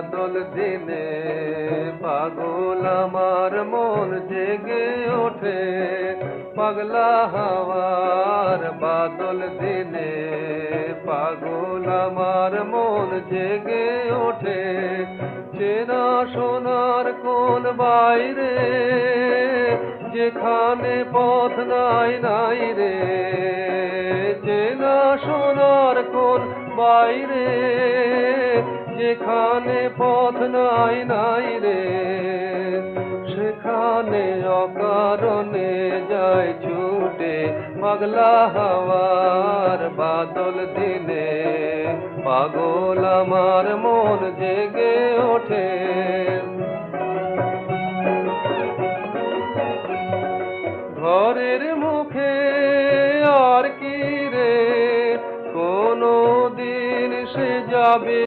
বাদল দিনে পাগল আমার মন জেগে ওঠে পাগলা হাওয়ার বাদল দিনে পাগল আমার মন জেগে ওঠে চেনা সোনার কোন বাইরে যেখানে পথ নাই নাই রে চেনা সোনার কোন বাইরে যেখানে পথ নাই নাই রে সেখানে অকারণে যায় ছুটে পাগলা হাওয়ার বাদল দিনে পাগল আমার মন জেগে ওঠে ঘরের মুখে আর কি রে কোনো দিন সে যাবে।